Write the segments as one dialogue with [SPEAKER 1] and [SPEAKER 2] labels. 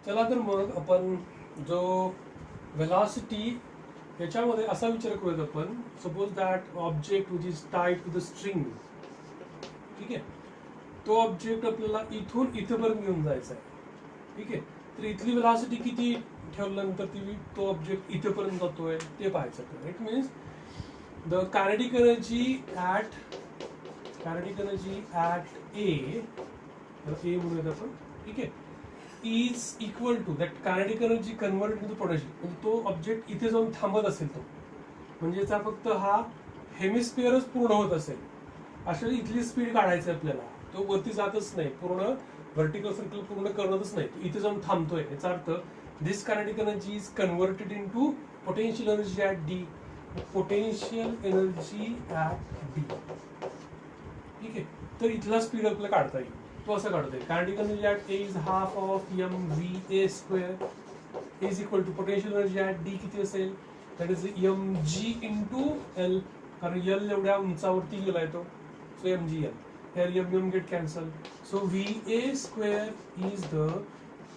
[SPEAKER 1] चला तर मग आपण जो व्हेलॉसिटी याच्यामध्ये असा विचार करूयात आपण. Suppose that object which is tied to the string. ठीक आहे, तो ऑब्जेक्ट आपल्याला इथून इथेपर्यंत घेऊन जायचा आहे. ठीक आहे, तर इथली व्हेलॉसिटी किती ठेवल्यानंतर तो ऑब्जेक्ट इथेपर्यंत जातोय ते पाहायचं. It means the kinetic energy at a म्हणूयात आपण. ठीक आहे, is equal to that kinetic energy converted to the potential. म्हणजे तो ऑब्जेक्ट इथे जाऊन थांबत असेल तो, म्हणजे याचा फक्त हा हेमिस्फिअरच पूर्ण होत असेल, अशा इथली स्पीड काढायची आपल्याला. तो वरती जातच नाही, पूर्ण व्हर्टिकल सर्कल पूर्ण करतच नाही, तो इथे जाऊन थांबतोय. याचा अर्थ this kinetic energy is converted into potential energy at D. Potential energy at D. ठीक आहे, तर इथला स्पीड आपल्याला काढता येईल. तो असं काढतोय kinetic energy at A is half of M V A square is equal to potential energy at D किती असेल, that is M G into L. कारण एल एवढ्या उंचावरती गेलाय तो, so M G L. here m get cancelled, so VA square is the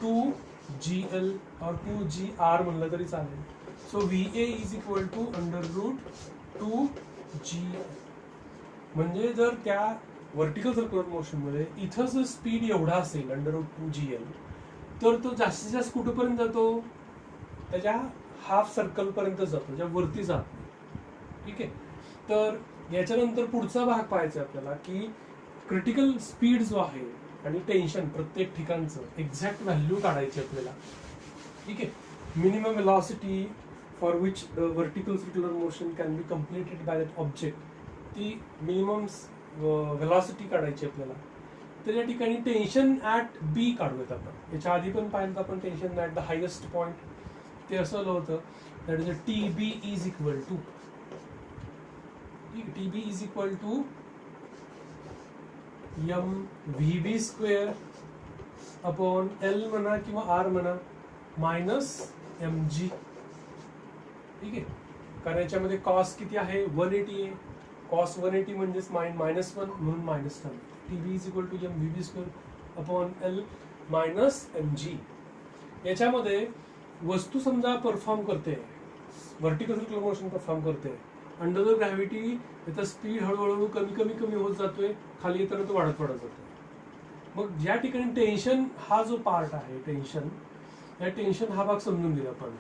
[SPEAKER 1] 2GL or 2GR म्हणलं तरी चालेल. so VA is equal to under root 2GL. म्हणजे जर त्या व्हर्टिकल सर्क्युलर मोशन मध्ये इथं जर स्पीड एवढा असेल अंडर रूट 2GL, तर तो जास्तीत जास्त कुठेपर्यंत जातो, त्याच्या हाफ सर्कल पर्यंत जातो, त्याच्या वरती जात नाही. ठीक आहे, तर याच्यानंतर पुढचा भाग पाहायचा आपल्याला की क्रिटिकल स्पीड जो आहे आणि टेन्शन प्रत्येक ठिकाणचं एक्झॅक्ट व्हॅल्यू काढायची आपल्याला. ठीक आहे, minimum velocity for which the vertical circular motion can be completed by that object, ती मिनिमम वेलॉसिटी काढायची आपल्याला. तर या ठिकाणी टेन्शन ॲट बी काढूयात आपण. याच्या आधी पण पाहिलं आपण tension at the highest point. ते असं होतं that is T B is equal to, T B is equal to M V B square upon L म्हणा किंवा आर म्हणा मायनस एम जी. ठीक आहे, कारण याच्यामध्ये कॉस किती आहे 180 आहे. कॉस 180 म्हणजेच -1 म्हणून minus term. T B is equal to M V B square upon L minus M जी. याच्यामध्ये वस्तू समजा परफॉर्म करते, व्हर्टिकल सर्क्युलर मोशन परफॉर्म करते अंडर द ग्रॅव्हिटी. त्याचा स्पीड हळूहळू कमी होत जातोय, खाली येताना तो वाढत जातोय. मग ज्या ठिकाणी टेन्शन हा जो पार्ट आहे, टेन्शन हा भाग समजून घेऊया आपण.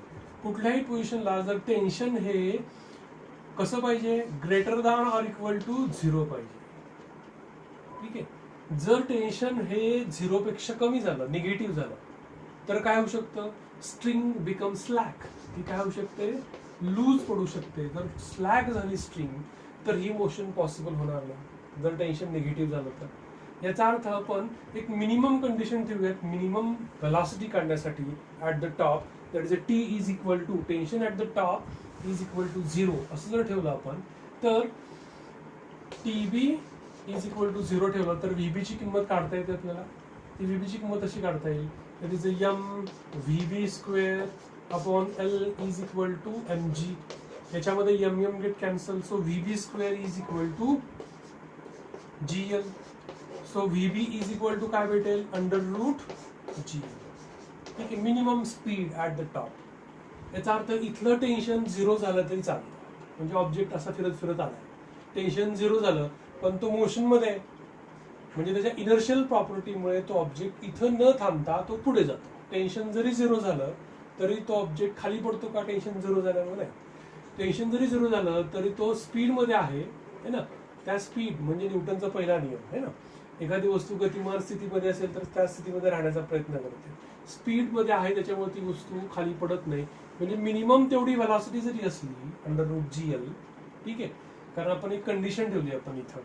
[SPEAKER 1] कुठल्याही पोझिशनला जर टेन्शन हे कसं पाहिजे, greater than or equal to 0 पाहिजे. ठीक आहे, जर टेन्शन हे 0 पेक्षा कमी झालं, निगेटिव्ह झालं, तर काय होऊ शकतं, स्ट्रिंग बिकम स्लॅक. ती काय होऊ शकते, लूज पडू शकते. जर स्लॅक झाली स्ट्रिंग तर ही मोशन पॉसिबल होणार नाही, जर टेन्शन निगेटिव्ह झालं तर. याचा अर्थ आपण एक मिनिमम कंडिशन ठेवूयात मिनिमम वेलॉसिटी काढण्यासाठी at the top, that is a T is equal to tension at the top is equal to 0. असं जर ठेवलं आपण, तर T B is equal to 0 ठेवलं तर व्ही बीची किंमत काढता येते आपल्याला. ती व्ही बीची किंमत अशी काढता येईल, that is a m V B square upon l is equal to m जी. याच्यामध्ये m get cancel, so v B square is equal to g l. So v b is equal to काय भेटेल, under root g. ठीक आहे, minimum speed at the top. याचा अर्थ इथलं tension 0 झालं तरी चालतं, म्हणजे ऑब्जेक्ट असा फिरत आलाय. टेन्शन 0 झालं पण तो मोशन मध्ये आहे, म्हणजे त्याच्या इनर्शियल प्रॉपर्टीमुळे तो ऑब्जेक्ट इथं न थांबता तो पुढे जातो. टेन्शन जरी 0 झालं तरी तो ऑब्जेक्ट खाली पडतो का, टेन्शन 0 झाल्यामुळे नाही. टेन्शन जरी 0 झालं तरी तो स्पीडमध्ये आहे ना. त्या स्पीड म्हणजे न्यूटनचा पहिला नियम आहे ना, एखादी वस्तू गतिमान स्थितीमध्ये असेल तर त्या स्थितीमध्ये राहण्याचा प्रयत्न करते. स्पीडमध्ये आहे त्याच्यामुळे ती वस्तू खाली पडत नाही. म्हणजे मिनिमम तेवढी व्हेलॉसिटी जरी असली अंडर रूट जी एल, ठीक आहे, कारण आपण एक कंडिशन ठेवली आपण इथं,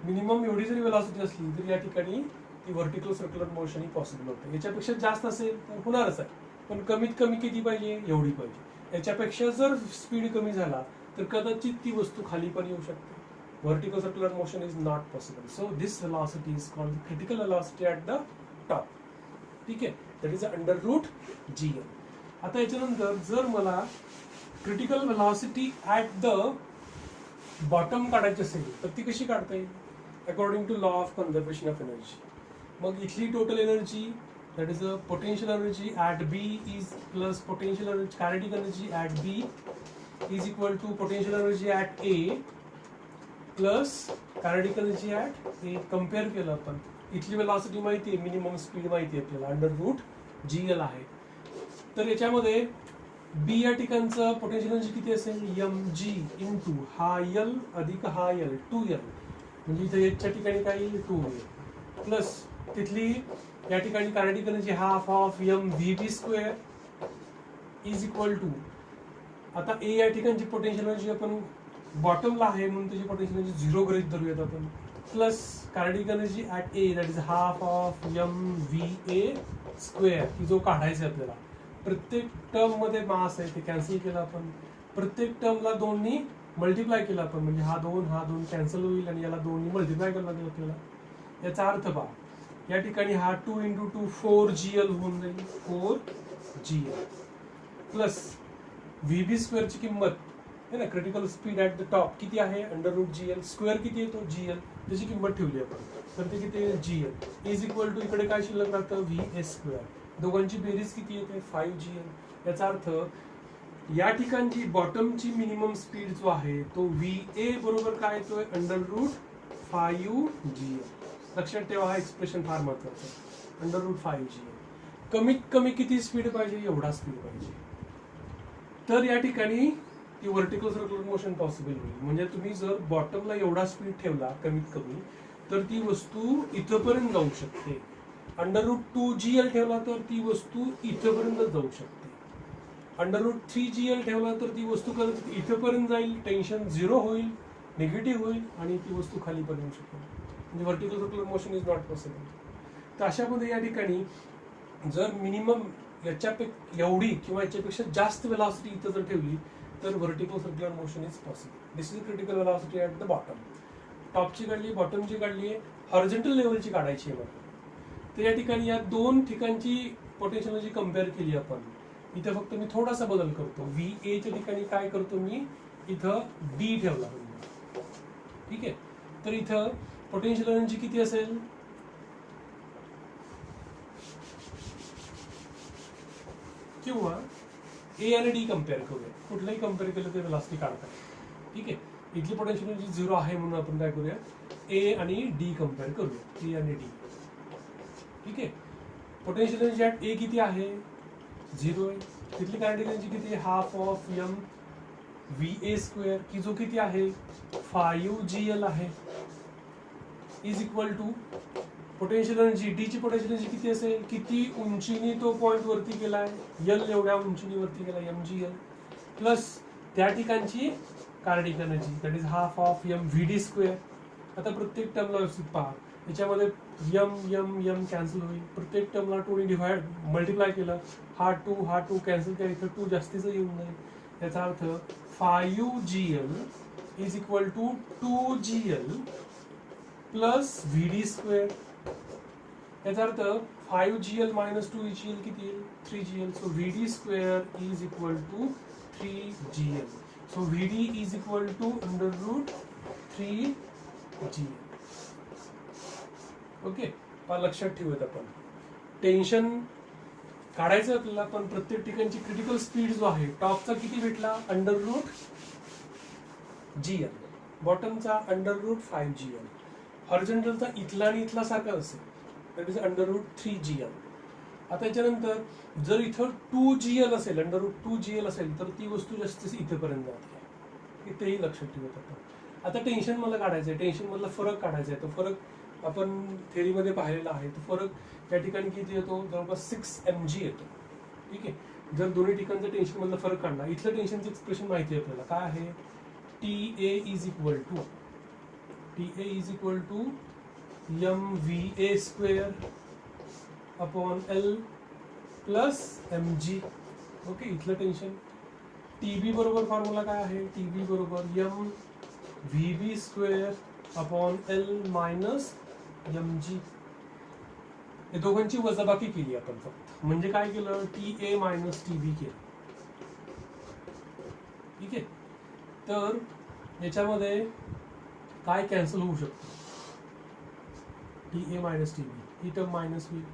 [SPEAKER 1] मिनिमम एवढी जरी व्हेलॉसिटी असली तरी या ठिकाणी ती व्हर्टिकल सर्क्युलर मोशन ही पॉसिबल होते. याच्यापेक्षा जास्त असेल तर होणारच आहे, पण कमीत कमी किती पाहिजे, एवढी पाहिजे. याच्यापेक्षा जर स्पीड कमी झाला तर कदाचित ती वस्तू खाली पण येऊ शकते. Vertical circular motion is not possible. So this velocity is called critical velocity at the top. ठीक आहे, that is under root G L. आता याच्यानंतर जर मला critical velocity at the bottom काढायची असेल तर ती कशी काढता येईल, according to law of conservation of energy. मग इथली total energy that is the potential energy at B is plus potential energy, kinetic energy at B is equal to potential energy at A plus kinetic energy at A. Compare केलं आपण, इथली velocity माहिती आहे, minimum speed माहिती आहे आपल्याला, under root GL आहे. तर याच्यामध्ये B या ठिकाणचं पोटेन्शियल एनर्जी किती असेल, mg इंटू हा L अधिक हा L 2L, म्हणजे इथे H च्या ठिकाणी काय येईल 2L, प्लस तिथली या ठिकाणी kinetic energy half of mvb square is equal to, आता A या ठिकाणची पोटेन्शियल एनर्जी आपण बॉटमला आहे म्हणून त्याची पोटेन्शियल एनर्जी 0 गृहीत धरूयात आपण, plus kinetic energy at A that is half of mva square, की जो काढायचा आहे आपल्याला. प्रत्येक टर्म मध्ये मास आहे ते कॅन्सल केलं आपण, प्रत्येक टर्मला 2 नी मल्टिप्लाय केलं आपण, म्हणजे हा 2 कॅन्सल होईल आणि याला 2 नी मल्टिप्लाय करायला लागेल आपल्याला. याचा अर्थ पहा, या ठिकाणी हा 2 इंटू 2 4GL होऊन जाईल, 4GL प्लस व्हीबी स्क्वेअरची किंमत है ना, critical speed at the top किती आहे, अंडर रूट GL, स्क्वेअर किती येतो GL, त्याची किंमत ठेवली आपण, तर ते किती आहे GL इज इक्वल टू, इकडे काय शिल्लक राहतं VA स्क्वेअर, दोघांची बेरीज किती येते 5GL. याचा अर्थ या ठिकाणची बॉटमची मिनिमम स्पीड जो आहे तो VA बरोबर काय येतोय, अंडर रूट 5GL. लक्षात ठेवा, हा एक्सप्रेशन फार महत्वाचं आहे, अंडर रूट 5GL. कमीत कमी किती स्पीड पाहिजे, एवढा स्पीड पाहिजे, तर या ठिकाणी ती व्हर्टिकल सर्क्युलर मोशन पॉसिबल होईल. म्हणजे तुम्ही जर बॉटमला एवढा स्पीड ठेवला कमीत कमी, तर ती वस्तू इथपर्यंत जाऊ शकते. अंडर रूट 2GL ठेवला तर ती वस्तू इथपर्यंत जाऊ शकते. अंडर रूट 3GL ठेवला तर ती वस्तू कदाचित इथपर्यंत जाईल, टेन्शन 0 होईल, निगेटिव्ह होईल आणि ती वस्तू खाली पण येऊ शकते. म्हणजे vertical circular motion is not possible. तर अशामध्ये या ठिकाणी जर मिनिमम याच्यापेक्षा एवढी किंवा याच्यापेक्षा जास्त वेलॉसिटी इथं जर ठेवली तर vertical circular motion is possible. This is critical velocity at the bottom. टॉपची काढली, बॉटमची काढली आहे, हॉरिझॉन्टल लेवलची काढायची आहे मला. तर या ठिकाणी या 2 ठिकाणची पोटेन्शियल एनर्जी कम्पेअर केली आपण. इथं फक्त मी थोडासा बदल करतो, VA च्या ठिकाणी काय करतो मी, इथं D ठेवला, ठीक आहे. तर इथं पोटेन्शियल एनर्जी किती असेल, किंवा A आणि D कम्पेअर करूया, कुठलंही कम्पेअर केलं तर वेलॉसिटी काढतात, ठीक आहे. इथली पोटेन्शियल एनर्जी 0 आहे म्हणून आपण काय करूया, A आणि D कम्पेअर करूया, A आणि D, ठीक आहे. पोटेन्शियल एनर्जी ऍट A किती आहे, 0 आहे. तिथली कायनेटिक एनर्जी किती आहे, हाफ ऑफ mva स्क्वेअर, की जो किती आहे 5GL आहे, is equal to potential energy D ची पोटेन्शियल एनर्जी किती असेल, किती उंचीने तो पॉइंट वरती गेलाय, L एवढ्या उंचीने वरती गेला mgl, प्लस त्या ठिकाणची kinetic energy that is half of mvd square. आता प्रत्येक टर्मला व्यवस्थित पहा, याच्यामध्ये m कॅन्सल होईल, प्रत्येक टर्मला 2 ने डिवाइड मल्टिप्लाय केलं, हा 2 कॅन्सल केला, इथं 2 जास्तीचं येऊन जाईल. याचा अर्थ 5GL is equal to 2GL plus VD square. याचा अर्थ 5GL मायनस 2GL किती येईल, 3GL. So VD square is equal to 3GL. So VD is equal to under root 3GL. Okay, लक्षात ठेवूयात आपण. टेन्शन काढायचं आपल्याला, पण प्रत्येक ठिकाणची क्रिटिकल स्पीड जो आहे, टॉपचा किती भेटला, अंडर रूट GL, बॉटमचा अंडर रूट 5GL, हॉरिझॉन्टलचा इथला आणि इथला सारखा असेल, that is under root 3GL. आता याच्यानंतर जर इथं 2GL असेल, अंडर रूट 2GL असेल, तर ती वस्तू जास्त इथपर्यंत जाते, तेही लक्षात ठेवत आपण. आता टेन्शन मला काढायचं आहे, टेन्शन मधला फरक काढायचा आहे. तो फरक आपण थेरीमध्ये पाहिलेला आहे. तो फरक या ठिकाणी किती येतो, जवळपास 6 mg येतो, ठीक आहे. जर दोन्ही ठिकाणचं टेन्शन मधला फरक काढला, इथलं टेन्शनचं एक्सप्रेशन माहिती आहे आपल्याला, काय आहे, TA is equal to mva square upon L plus mg. Okay, इथलं टेन्शन. TB बरोबर फॉर्म्युला काय आहे, TB बरोबर mvb square upon L minus mg. हे दोघांची वजाबाकी केली आपण फक्त, म्हणजे काय केलं, TA मायनस TB केलं, ठीक आहे. तर याच्यामध्ये काय कॅन्सल होऊ शकतं, TA मायनस TB, ही टर्म मायनस होईल,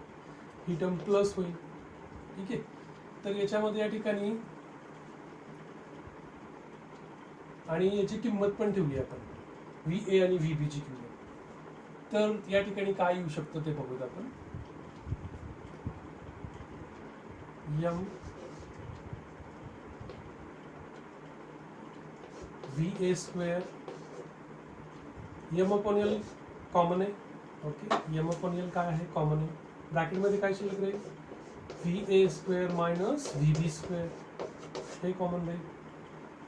[SPEAKER 1] ही टर्म प्लस होईल. ठीक आहे. तर याच्यामध्ये या ठिकाणी आणि याची किंमत पण ठेवली आपण, VA आणि VB ची किंमत. तर या ठिकाणी काय येऊ शकतं ते बघूया आपण. M VA square, M upon L common आहे. ओके, एम अपॉन एल काय आहे, कॉमन आहे. ब्रॅकेटमध्ये काय शिल्लक राहील, VA square minus VB square, हे कॉमन राहील.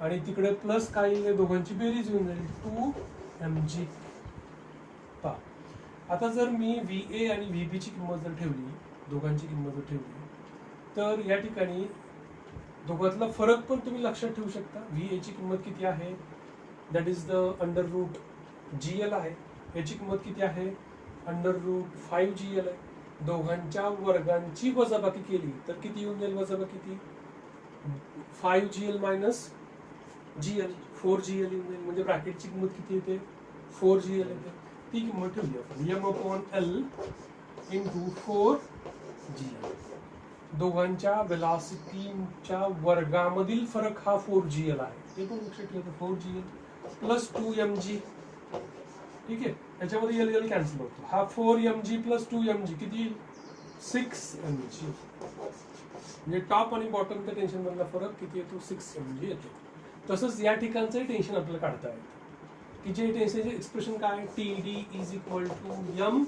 [SPEAKER 1] आणि तिकडे प्लस काय येईल, दोघांची बेरीज येऊन जाईल 2mg. पहा, आता जर मी VA आणि VB ची किंमत जर ठेवली, दोघांची किंमत जर ठेवली, तर या ठिकाणी दोघांतला फरक पण तुम्ही लक्षात ठेवू शकता. VA ची किंमत किती आहे, that is the under root GL आहे. याची किंमत किती आहे, अंडर रूट 5GL आहे. दोघांच्या वर्गांची वजाबाकी केली तर किती येऊन जाईल, वजाबाकी किती, 5GL मायनस GL, 4GL येऊन जाईल. म्हणजे ब्रॅकेटची किंमत किती येते, 4GL येते. ती किंमत ठेवली आपण, M upon L into 4GL. दोघांच्या वेलॉसिटीच्या वर्गामधील फरक हा 4GL आहे. ते पण लक्षात ठेवतो, 4GL प्लस 2mg. ठीक आहे, याच्यामध्ये एल एल कॅन्सल होतो. हा 4mg प्लस 2mg किती येईल, 6mg. म्हणजे टॉप आणि बॉटमच्या टेन्शन मधला फरक किती येतो, 6mg येतो. तसंच या ठिकाणचं टेन्शन आपल्याला काढता येतं, की जे टेन्शनचे एक्सप्रेशन काय, TD is equal to M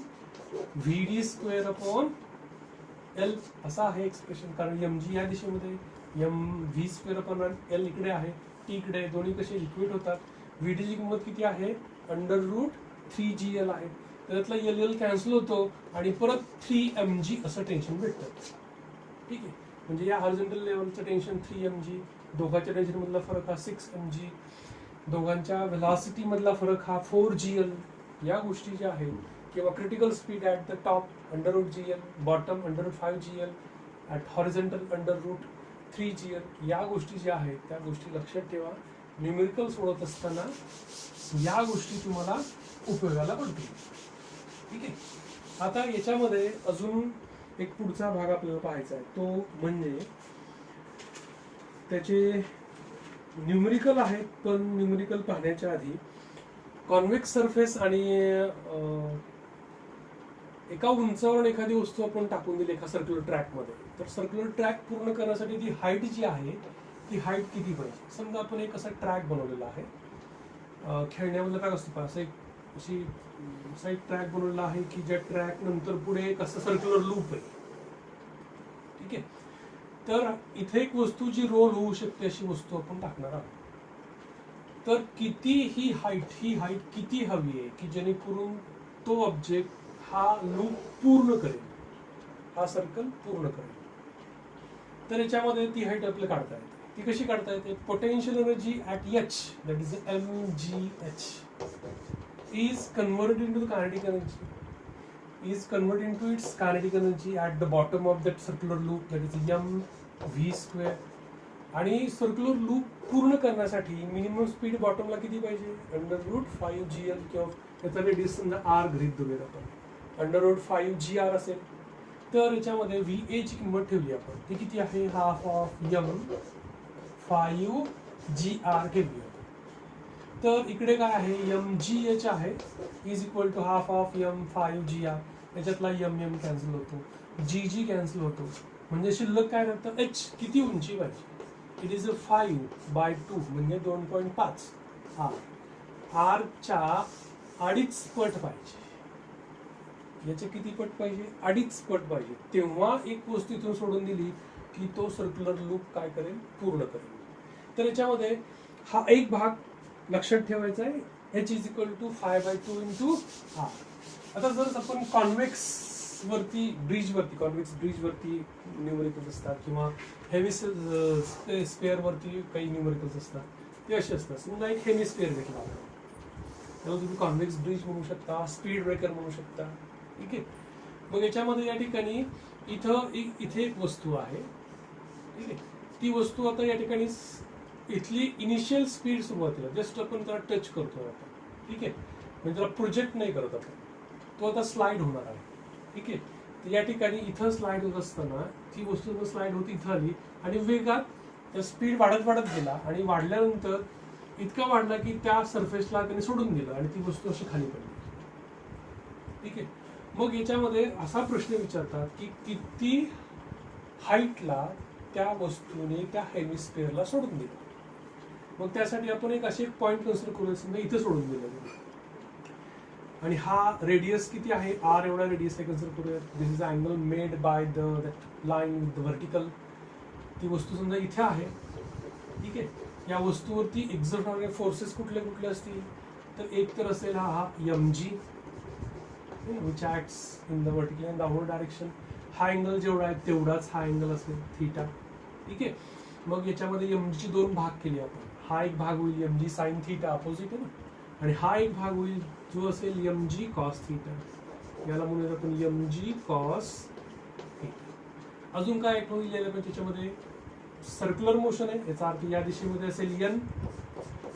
[SPEAKER 1] VD square upon L असं आहे एक्सप्रेशन. कारण mg या दिशेमध्ये, MV स्क्वेअर अपॉन एल इकडे आहे, T इकडे आहे, दोन्ही कसे इक्वेट होतात. VD ची किंमत किती आहे, अंडर रूट 3GL आहे. त्यातला एल कॅन्सल होतो आणि परत 3mg असं टेन्शन भेटतं. ठीक आहे, म्हणजे या हॉरिझॉन्टल लेवलचं टेन्शन 3mg, दोघांच्या टेन्शन मधला फरक हा 6mg, दोघांच्या व्हेलॉसिटी मधला फरक हा 4GL. या गोष्टी ज्या आहेत, किंवा critical speed at the top under root GL, bottom under root 5GL, at horizontal under root 3GL, या गोष्टी ज्या आहेत त्या गोष्टी लक्षात ठेवा. न्यूमेरिकल सोडवत असताना या गोष्टी तुम्हाला उपयोगाला पडतील. ठीक आहे. आता याच्यामध्ये अजून एक पुढचा भाग आपल्याला पाहायचा आहे, तो म्हणजे त्याचे न्यूमेरिकल आहेत. पण न्यूमेरिकल पाहण्याच्या आधी कॉन्व्हेक्स सरफेस आणि एका उंचावरून एखादी वस्तू आपण टाकून दिली एका सर्क्युलर ट्रॅकमध्ये, तर सर्क्युलर ट्रॅक पूर्ण करण्यासाठी ती हाईट जी आहे ती हाईट किती पाहिजे. समजा आपण एक असा ट्रॅक बनवलेला आहे, खेळण्यामधला ट्रॅक असतो, असं एक अशी एक ट्रॅक बनवलेला आहे की ज्या ट्रॅक नंतर पुढे एक असं सर्क्युलर लूप आहे. ठीक आहे, तर इथे एक वस्तू जी रोल होऊ शकते अशी वस्तू आपण टाकणार आहोत. तर किती ही हाईट किती हवी आहे की जेणेकरून तो ऑब्जेक्ट हा लूप पूर्ण करेल, हा सर्कल पूर्ण करेल. तर याच्यामध्ये ती हाईट आपल्याला काढता येते. ती कशी काढता येते, potential energy at H, that is mgh, is converted into the kinetic energy, is converted into its kinetic energy at the bottom of that circular loop, that is mv square. आणि circular loop पूर्ण करण्यासाठी minimum speed बॉटमला किती पाहिजे, under root 5GL, किंवा त्याचा radius समजा R गृहीत धरूया आपण, अंडर रूट 5GR असेल. तर याच्यामध्ये VA ची किंमत ठेवली आपण, ती किती आहे, हाफ ऑफ m 5GR ठेवली आपण. तर इकडे काय आहे, mgh आहे, is equal to half of m 5GR. याच्यातला m कॅन्सल होतो, gg कॅन्सल होतो, म्हणजे शिल्लक काय राहतं, h किती उंची पाहिजे, इट इज 5/2 म्हणजे 2.5. R च्या 2.5 पट पाहिजे. याचे किती पट पाहिजे, 2.5 पट पाहिजे. तेव्हा एक वस्तू इथून सोडून दिली की तो सर्क्युलर लूप काय करेल, पूर्ण करेल. तर याच्यामध्ये हा एक भाग लक्षात ठेवायचा आहे, h is equal to 5/2 into R. आता जर आपण कॉन्व्हेक्स ब्रिज वरती न्यूमेरिकल्स असतात, किंवा हेवी स्पेअर वरती काही न्यूमेरिकल्स असतात, ते असे असतात. समजा एक हेमिस्फिअर घेतला, त्याला तुम्ही कॉन्व्हेक्स ब्रिज म्हणू शकता, स्पीड ब्रेकर म्हणू शकता. ठीक आहे, मग याच्यामध्ये या ठिकाणी इथे एक वस्तू आहे. ठीक आहे, ती वस्तू आता या ठिकाणी इथली इनिशियल स्पीड सुरुवातीला जस्ट आपण त्याला टच करतो आपण. ठीक आहे, म्हणजे त्याला प्रोजेक्ट नाही करत आपण, तो आता स्लाइड होणार आहे. ठीक आहे, तर या ठिकाणी इथं स्लाइड होत असताना ती वस्तू स्लाइड होती इथं आली आणि वेगात स्पीड वाढत वाढत गेला आणि वाढल्यानंतर इतका वाढला की त्या सरफेसला त्याने सोडून दिलं आणि ती वस्तू अशी खाली पडली. ठीक आहे. मग याच्यामध्ये असा प्रश्न विचारतात की किती हाईटला त्या वस्तूने त्या हेमिस्फिअरला सोडून दिलं. मग त्यासाठी आपण एक असे एक पॉइंट कन्सिडर करूया, समजा इथे सोडून दिलं आणि हा रेडियस किती आहे, आर एवढा रेडियस आहे कन्सिडर करूया. This is angle made by that line with the vertical. ती वस्तू समजा इथे आहे. ठीक आहे. या वस्तूवरती एक्झर्ट होणारे फोर्सेस कुठले कुठले असतील, तर एक तर असेल हा mg which acts in the vertical and downward direction. हा अँगल जेवढा आहे तेवढाच हा अँगल असेल थीटा. ठीक आहे. मग याच्यामध्ये mg चे दोन भाग केले आपण. हा एक भाग होईल mg साइन थीटा अपोजिट आहे ना, आणि हा एक भाग होईल जो असेल mg कॉस थीटा. याला म्हणूया आपण mg कॉस थीटा. अजून काय एक होईल याला पण त्याच्यामध्ये सर्क्युलर मोशन आहे, याचा अर्थ या दिशेमध्ये असेल n.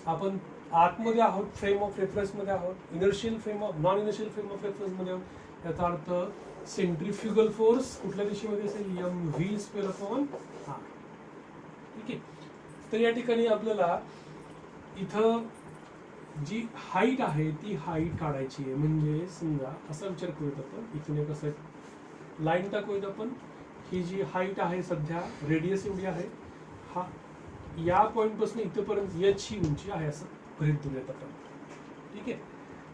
[SPEAKER 1] आपण आतमध्ये आहोत, फ्रेम ऑफ रेफरन्स मध्ये आहोत, inertial frame of non inertial frame of reference मध्ये आहोत. याचा अर्थ सेंट्रीफ्युगल फोर्स कुठल्या दिशेमध्ये असेल mv स्क्वेअर अपॉन r. ठीक आहे. तर या ठिकाणी आपल्याला इथं जी हाईट आहे ती हाईट काढायची आहे. म्हणजे समजा असा विचार करूयात आपण, इथून एक असं लाईन टाकूयात आपण. ही जी हाईट आहे सध्या रेडियस एवढी आहे, हा या पॉइंट पासून इथपर्यंत h ही उंची आहे असं गृहीत धरूयात आपण. ठीक आहे.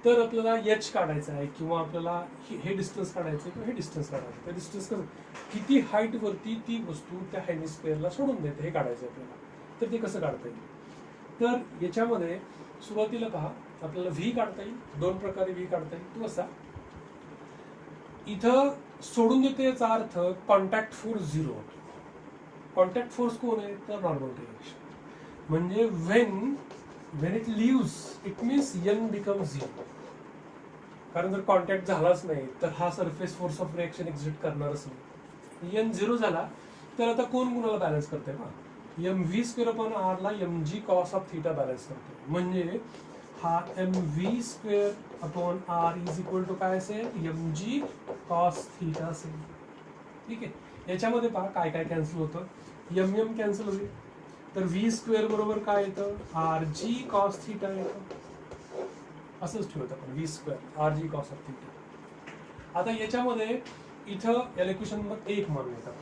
[SPEAKER 1] तर आपल्याला h काढायचं आहे किंवा आपल्याला हे डिस्टन्स काढायचं आहे किंवा हे डिस्टन्स काढायचं. त्या डिस्टन्स किती हाईट वरती ती वस्तू त्या हेमिस्फिअरला सोडून देते हे काढायचं आहे आपल्याला. तर ते कसं काढता येईल, तर याच्यामध्ये सुरुवातीला पहा आपल्याला व्ही काढता येईल. दोन प्रकारे व्ही काढता येईल. तो असा, इथं सोडून देते याचा अर्थ कॉन्टॅक्ट फोर्स 0 होतो. कॉन्टॅक्ट फोर्स कोण आहे, तर नॉर्मल रिएक्शन. म्हणजे when it leaves it means n becomes 0. कारण जर कॉन्टॅक्ट झालाच नाही तर हा surface force of reaction exit करणारच नाही. n 0 झाला तर आता कोण कुणाला बॅलन्स करतंय ना, mv स्क्वेअर अपॉन r ला mg cos of theta balance करतोय. म्हणजे हा mv square upon r is equal to काय असेल, mg कॉस थीटा असेल. ठीक आहे. याच्यामध्ये पहा काय काय कॅन्सल होतं, m कॅन्सल होईल, तर v स्क्वेअर बरोबर काय येतं, rg कॉस थीटा येतं. असंच ठेवत आपण v square rg cos of theta. आता याच्यामध्ये इथं या इक्वेशन नंबर 1 मानून येतात.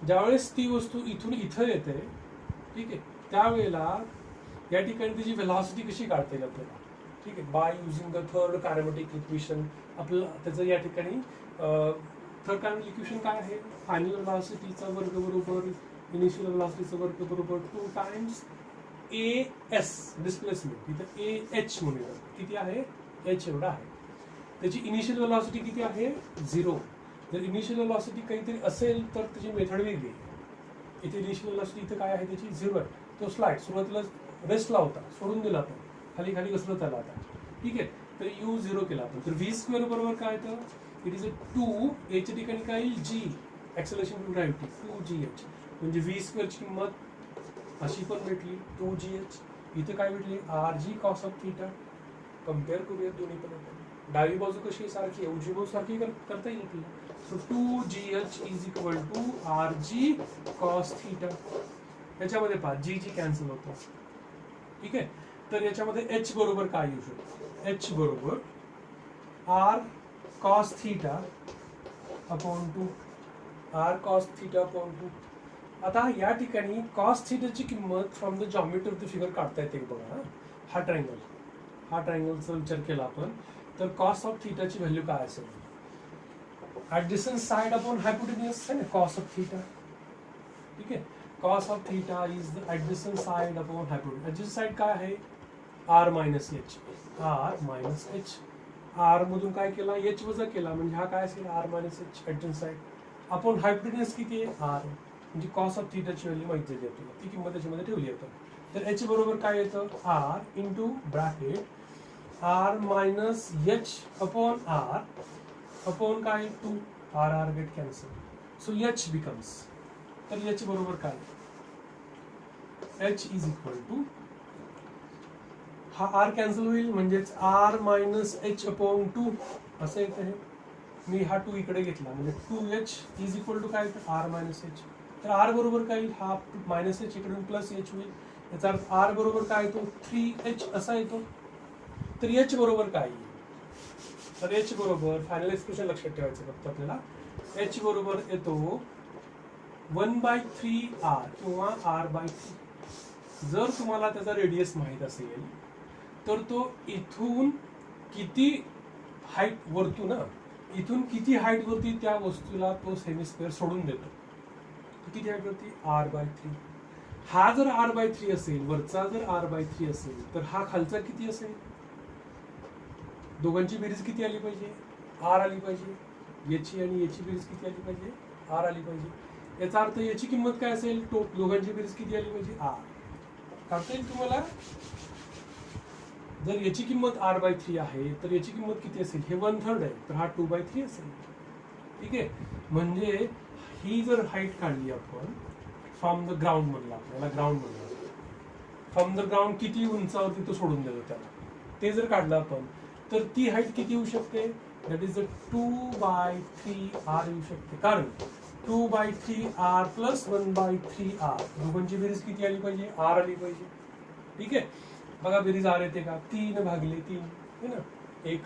[SPEAKER 1] ज्यावेळेस ती वस्तू इथून इथं येते, ठीक आहे, त्यावेळेला या ठिकाणी तिची व्हेलॉसिटी कशी काढता येईल आपल्याला. ठीक आहे. By using the third kinematic equation. आपल्याला त्याचं या ठिकाणी थर्ड कायनेमॅटिक इक्वेशन काय आहे, फायनल व्हेलॉसिटीचा वर्ग बरोबर इनिशियल व्हेलॉसिटीचा वर्ग बरोबर 2 टाइम्स as डिस्प्लेसमेंट. इथं ah म्हणूया, किती आहे, h एवढा आहे. त्याची इनिशियल व्हेलॉसिटी किती आहे, 0. जर इनिशियल व्हेलॉसिटी काहीतरी असेल तर त्याची मेथड वेगळी. इथे इनिशियल व्हेलॉसिटी इथे काय आहे, त्याची 0 आहे. तो स्लाइड सुरुवातीला रेस्टला होता, सोडून दिला आपण, खाली खाली घसरत आला आता. ठीक आहे. तर u0 केला आपण. तर v स्क्वेअर बरोबर काय येतं, इट इज 2 a च्या ठिकाणी काय येईल, g acceleration to gravity 2gh. म्हणजे v स्क्वेअरची किंमत अशी पण भेटली 2gh. इथे काय भेटली, rg cos of theta. Compare करूया दोन्ही पण आपण. डावी बाजू कशी सारखी आहे, उजवी बाजू सारखी करता येईल आपल्याला. So 2gh is equal to rg cos theta. याच्यामध्ये पहा g कॅन्सल होतो. ठीक आहे. तर याच्यामध्ये h बरोबर काय येऊ शकतो, h बरोबर r cos theta upon 2, r cos theta upon 2. आता या ठिकाणी कॉस थीटाची किंमत from the geometry of the figure काढता येते बघा. हा ट्रायंगलचा विचार केला आपण, तर कॉस ऑफ थीटाची व्हॅल्यू काय असेल, ऍडजसंट साइड अपॉन हायपोटेन्यूज आहे ना, कॉस ऑफ थीटा. ठीक आहे. Cos of theta is the adjacent side upon hypotenuse. Adjacent side काय आहे, r मायनस h. r मधून काय केला, h वजा केला, म्हणजे हा काय असेल, r minus h adjacent side upon hypotenuse किती आहे, r. म्हणजे कॉस ऑफ थीटाची व्हॅल्यू माहिती झाली आपल्याला, ती किंमत त्याच्यामध्ये ठेवली आपण. तर h बरोबर काय येतं, r into bracket r minus h upon r upon काय 2, r gate cancel. So h becomes, तर h बरोबर काय, h इज इक्वल टू, हा r कॅन्सल होईल म्हणजेच r मायनस h अपॉन 2 असं येतं हे. मी हा 2 इकडे घेतला म्हणजे 2h इज इक्वल टू काय r मायनस एच. तर r बरोबर काय येईल, हा मायनस एच इकडून प्लस एच होईल. याचा अर्थ r बरोबर काय येतो 3h असा येतो. तर h बरोबर काय येईल, तर h बरोबर फायनल एक्सप्रेशन लक्षात ठेवायचं फक्त आपल्याला. h बरोबर येतो 1/3r किंवा r/3. जर तुम्हाला त्याचा रेडियस माहीत असेल तर तो इथून किती हाईट वरती ना, इथून किती हाईट वरती त्या वस्तूला तो सेमीस्क्वेअर सोडून देतो. किती हाईट वरती r/3. हा जर r/3 असेल, वरचा जर r/3 असेल तर हा खालचा किती असेल, दोघांची बेरीज किती आली पाहिजे, r आली पाहिजे. याची आणि याची बेरीज किती आली पाहिजे, r आली पाहिजे. याचा अर्थ याची किंमत काय असेल, दोघांची बेरीज किती आली पाहिजे, r. काढता येईल तुम्हाला. जर याची किंमत r/3 आहे तर याची किंमत किती असेल, हे 1/3 आहे तर हा 2/3 असेल. ठीक आहे. म्हणजे ही जर हाईट काढली आपण फ्रॉम द ग्राउंड मधला, आपल्याला ग्राउंड मधला फ्रॉम द ग्राउंड किती उंचावरती तो सोडून देतो त्याला, ते जर काढलं आपण तर ती हाईट किती होऊ शकते, दॅट इज 2/3r येऊ शकते. कारण 2/3r प्लस 1/3r दोघांची बेरीज किती आली पाहिजे, r आली पाहिजे. ठीक आहे. बघा बेरीज r येते का, 3/3 है ना, 1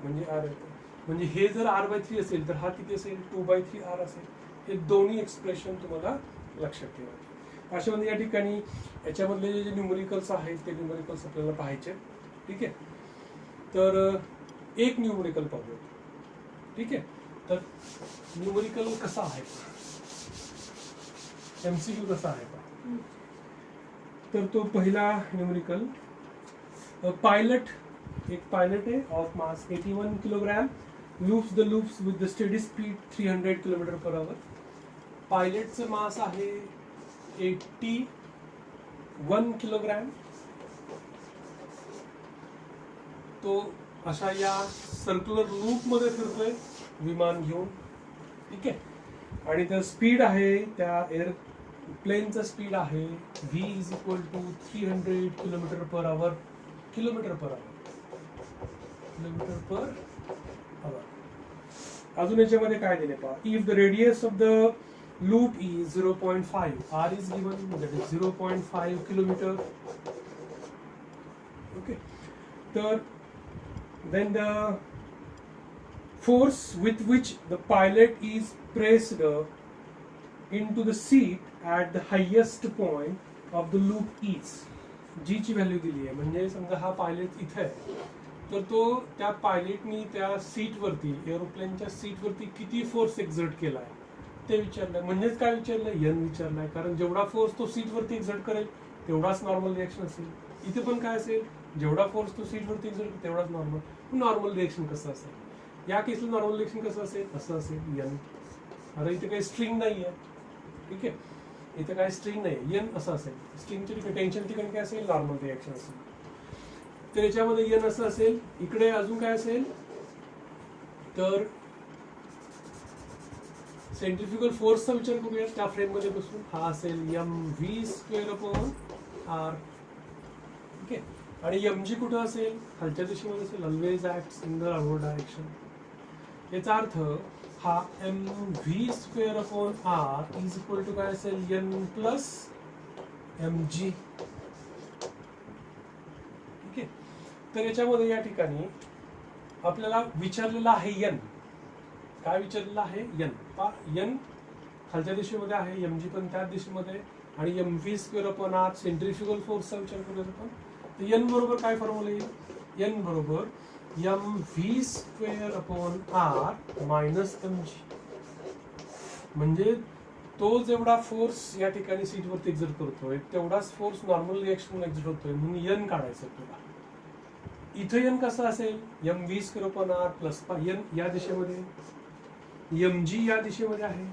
[SPEAKER 1] म्हणजे r येते. म्हणजे हे जर r/3 असेल तर हा किती असेल, 2/3r असेल. हे दोन्ही एक्सप्रेशन तुम्हाला लक्षात ठेवायचे. अशा म्हणजे या ठिकाणी याच्यामधले जे न्यूमरिकल्स आहेत ते न्यूमरिकल्स आपल्याला पाहायचे. ठीक आहे. तर एक न्यूमरिकल पाहूया. ठीक आहे. तर न्यूमरिकल कसा आहे, एमसीक्यू कसा आहे पहा. तर तो पहिला न्यूमरिकल, पायलट, एक पायलट आहे of mass 81 kilogram loops the loops with the steady speed 300 km/h. पायलटचं मास आहे 81 किलोग्राम. तो अशा या सर्क्युलर लूप मध्ये फिरतोय विमान घेऊन. ठीक आहे. आणि त्या स्पीड आहे, त्या एअरप्लेनचा स्पीड आहे v is equal to 300 km/h. अजून याच्यामध्ये काय दिले पहा, if the radius of the loop is 0.5, r is given that is 0.5 kilometre. Okay. तर then the force with which the pilot is pressed into the seat at the highest point of the loop is, g ची value दिली आहे. म्हणजे समजा हा pilot इथे आहे तर तो त्या पायलटनी त्या सीटवरती, एरोप्लेनच्या सीटवरती किती फोर्स एक्झर्ट केलाय ते विचारलंय. म्हणजेच काय विचारलंय, n विचारलाय. कारण जेवढा फोर्स तो सीटवरती एक्झर्ट करेल तेवढाच नॉर्मल रिएक्शन असेल. इथे पण काय असेल, जेवढा फोर्स तो सीटवरती एक्झर्ट तेवढाच नॉर्मल. नॉर्मल रिएक्शन कसं असेल, या केसला नॉर्मल रिएक्शन कसं असेल, असं असेल n. आता इथे काही स्ट्रिंग नाही आहे. ठीक आहे. इथे काय स्ट्रिंग नाही, n असं असेल. स्ट्रिंगच्या ठिकाणी, टेन्शन ठिकाणी काय असेल, नॉर्मल रिएक्शन असेल. तर याच्यामध्ये n असं असेल. इकडे अजून काय असेल, तर सेंट्रिफ्युगल फोर्सचा विचार करूया त्या फ्रेम मध्ये बसून. हा असेल mv²/r. ठीक आहे. आणि mg कुठं असेल, खालच्या दिशेमध्ये असेल. Always acts in the upward direction. याचा अर्थ हा mv²/r इज इक्वल टू काय असेल, n प्लस mg. ठीक आहे. तर याच्यामध्ये या ठिकाणी आपल्याला विचारलेला आहे n. काय विचारलेलं आहे, n. n खालच्या दिशेमध्ये आहे, mg पण त्याच दिशेमध्ये. आणि mv²/r सेंट्रिफ्युगल फोर्सचा विचार करूया आपण. तर n बरोबर काय फॉर्म्युला येईल, n बरोबर mv²/r मायनस mg. म्हणजे तो जेवढा फोर्स या ठिकाणी सीटवरती एक्झर्ट करतोय तेवढाच फोर्स नॉर्मल रिएक्शन एक्झर्ट होतोय. म्हणून n काढायचं तुला. इथे n कसं असेल, mv²/r प्लस n या दिशेमध्ये, mg या दिशेमध्ये आहे.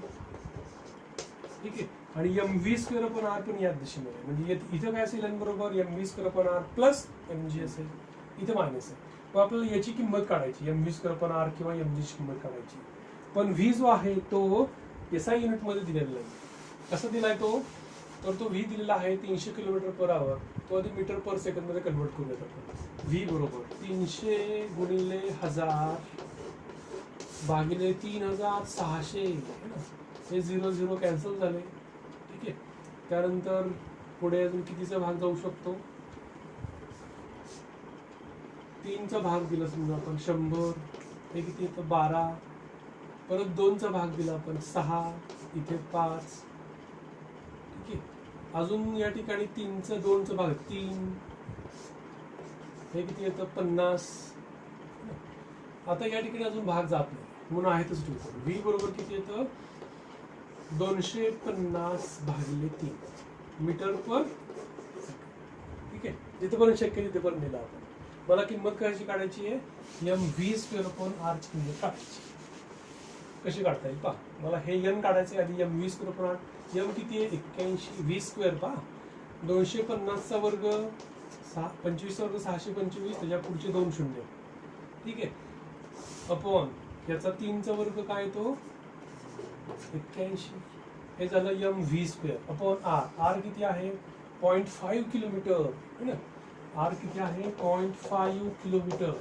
[SPEAKER 1] ठीक आहे. आणि mv²/r पण याच दिशेमध्ये. म्हणजे इथं काय असेल, n बरोबर mv²/r प्लस mg असेल. इथे मायनस आहे. मग आपल्याला याची किंमत काढायची, mv²/r किंवा mg ची किंमत काढायची. पण v जो आहे तो SI युनिट मध्ये दिलेला नाही. कसा दिलाय तो, तर तो v दिलेला आहे 300 km/h. तो आधी मीटर पर सेकंड मध्ये कन्वर्ट करूयात आपण. v बरोबर 300 × 1000 भागिले 3600 है ना, हे 0 0 कॅन्सल झाले. ठीक आहे. त्यानंतर पुढे अजून कितीचा भाग जाऊ शकतो, 3चा भाग दिला समजा आपण 100, हे किती येतं 12. परत 2चा भाग दिला आपण 6, इथे 5. ठीक आहे. अजून या ठिकाणी 3चा 2चा भाग 3, हे किती येतं 50. आता या ठिकाणी अजून भाग जात नाही म्हणून आहेतच ठेवतो. व्ही बरोबर किती येतं 250 भागिले 3 मीटर पर सेकंड. ठीक आहे. जिथेपर्यंत शक्य तिथेपर्यंत नेला आपण. मला किंमत कशी काढायची आहे, M V square upon R ची किंमत काढायची. कशी काढता येईल पहा. मला हे एन काढायचे आधी, M V square upon R. M किती आहे 81, व्ही स्क्वेअर पहा 250चा वर्ग 25 वर्ग 625, त्याच्या पुढचे 2 शून्य. ठीक आहे. अपॉन याचा 3चा वर्ग काय येतो 81, हे झालं M V square upon R. R किती आहे 0.5 किलोमीटर है ना. आर किती आहे 0.5 किलोमीटर,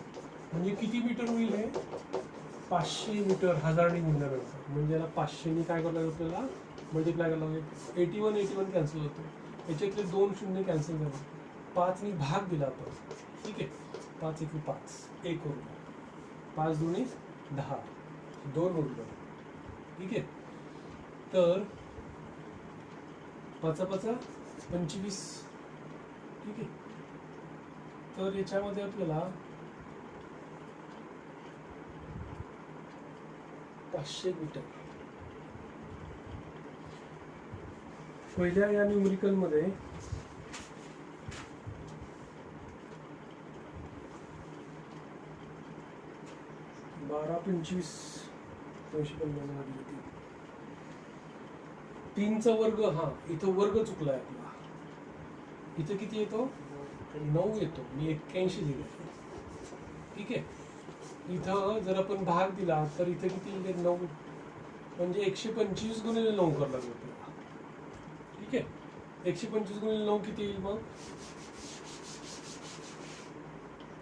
[SPEAKER 1] म्हणजे किती मीटर होईल हे 500 मीटर. हजारने गुणल्यानंतर म्हणजे याला 500 काय करायला लागेल, आपल्याला मल्टिप्लाय करायला लागेल. 81 कॅन्सल होतो, याच्यातले 2 शून्य कॅन्सल झाले. 5ने भाग दिला आपण. ठीक आहे. 5 1 5, 1 उरला, 5 2 10, 2 उरलं. ठीक आहे. तर 5 5 25. ठीक आहे. तर याच्यामध्ये आपल्याला 500 मीटर. पहिल्या या न्यूमरिकल मध्ये 12 25 250 भागिले 3चा वर्ग. हा इथं वर्ग चुकलाय आपला, इथं किती येतो 9 येतो, मी 81 दिले. ठीक आहे. इथं जर आपण भाग दिला तर इथं किती येईल 9, म्हणजे 125 गुणिले 9 करायला लागेल आपल्याला. ठीक आहे. 125 गुणिले 9 किती येईल मग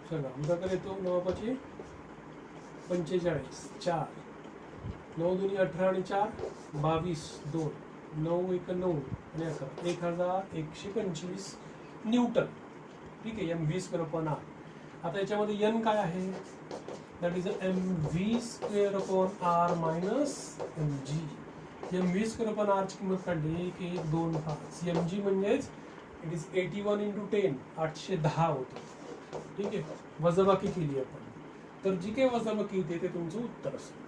[SPEAKER 1] सांगा. आमच्याकडे येतो 9 5 45, 4 9 2 18 आणि 4 22, 2 9 1 9 आणि 11 1125 न्यूटन. ठीक आहे. M V square upon R. आता याच्यामध्ये एन काय आहे, that is M V square upon R minus M G. M V square upon R ची किंमत काढली 1 1 2 5. एम जी म्हणजेच इट इज 81 × 10 810 होतं. ठीक आहे. वजाबाकी केली आपण, तर जी काही वजाबाकी येते ते तुमचं उत्तर असेल.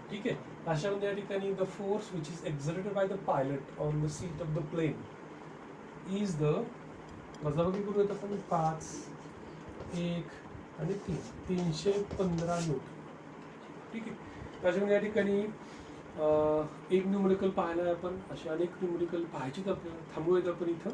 [SPEAKER 1] ठीक आहे. अशामध्ये या ठिकाणी the force which is exerted by the pilot on the seat of the plane is the, वजाबाकी करूयात आपण 5 1 आणि 3 315 न्यूटन. ठीक आहे. त्याच्यामध्ये या ठिकाणी एक न्यूमरिकल पाहायला आपण, असे अनेक न्यूमरिकल पाहायचीत आपल्याला. थांबूयात आपण इथं.